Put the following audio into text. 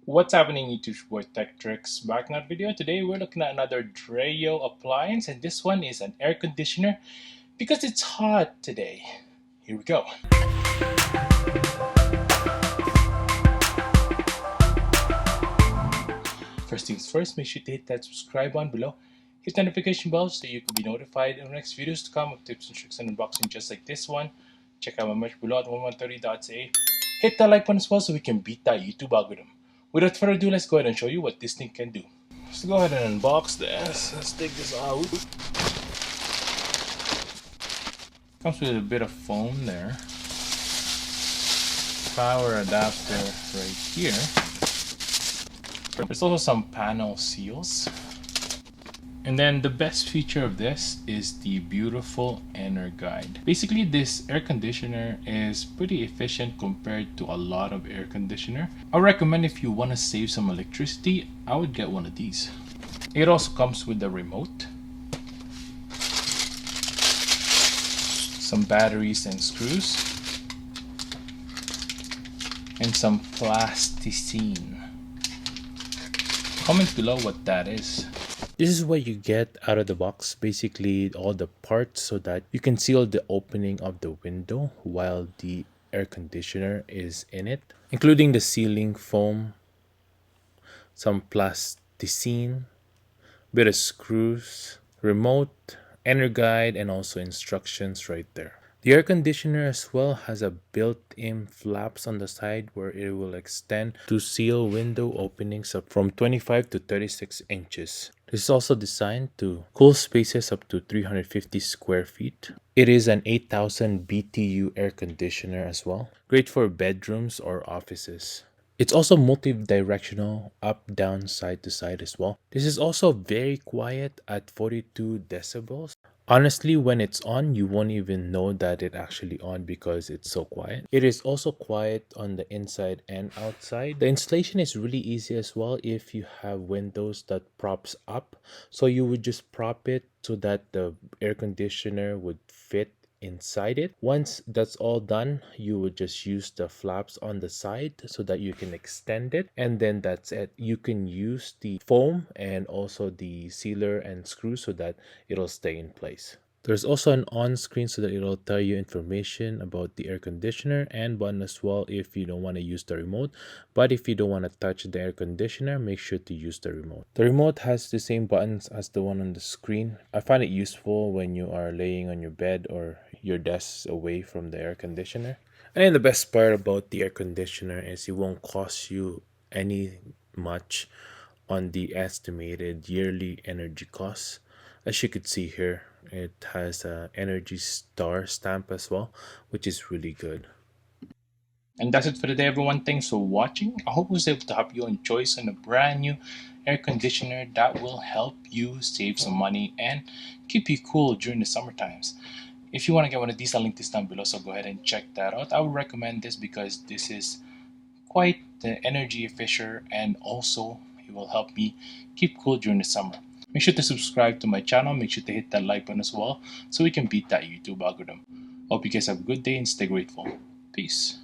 What's happening YouTube boy Tech TRX back in that video. Today we're looking at another Dreo appliance, and this one is an air conditioner because it's hot today. Here we go. First things first, make sure to hit that subscribe button below. Hit the notification bell so you can be notified in the next videos to come with tips and tricks and unboxing just like this one. Check out my merch below at 1130.ca. Hit that like button as well so we can beat that YouTube algorithm. Without further ado, let's go ahead and show you what this thing can do. Let's go ahead and unbox this. Let's take this out. Comes with a bit of foam there. Power adapter right here. There's also some panel seals. And then the best feature of this is the beautiful inner guide. Basically, this air conditioner is pretty efficient compared to a lot of air conditioner. I recommend if you want to save some electricity, I would get one of these. It also comes with the remote, some batteries and screws, and some plasticine. Comment below what that is. This is what you get out of the box, basically all the parts so that you can seal the opening of the window while the air conditioner is in it, including the sealing foam, some plasticine, bit of screws, remote, inner guide, and also instructions right there. The air conditioner as well has a built-in flaps on the side where it will extend to seal window openings up from 25 to 36 inches. This is also designed to cool spaces up to 350 square feet. It is an 8000 BTU air conditioner as well. Great for bedrooms or offices. It's also multi-directional, up, down, side to side as well. This is also very quiet at 42 decibels. Honestly, when it's on, you won't even know that it's actually on because it's so quiet. It is also quiet on the inside and outside. The installation is really easy as well if you have windows that props up. So you would just prop it so that the air conditioner would fit inside it. Once that's all done, you would just use the flaps on the side so that you can extend it, and then that's it. You can use the foam and also the sealer and screw so that it'll stay in place. There's also an on screen so that it'll tell you information about the air conditioner and button as well if you don't want to use the remote. But if you don't want to touch the air conditioner, make sure to use the remote. The remote has the same buttons as the one on the screen. I find it useful when you are laying on your bed or your desk away from the air conditioner. And then the best part about the air conditioner is it won't cost you any much on the estimated yearly energy costs. As you could see here, it has a Energy Star stamp as well, which is really good. And that's it for today, everyone. Thanks for watching. I hope I was able to help you enjoy some a brand new air conditioner that will help you save some money and keep you cool during the summer times. If you want to get one of these, I'll link this down below, so go ahead and check that out. I would recommend this because this is quite energy efficient and also it will help me keep cool during the summer. Make sure to subscribe to my channel. Make sure to hit that like button as well so we can beat that YouTube algorithm. Hope you guys have a good day and stay grateful. Peace.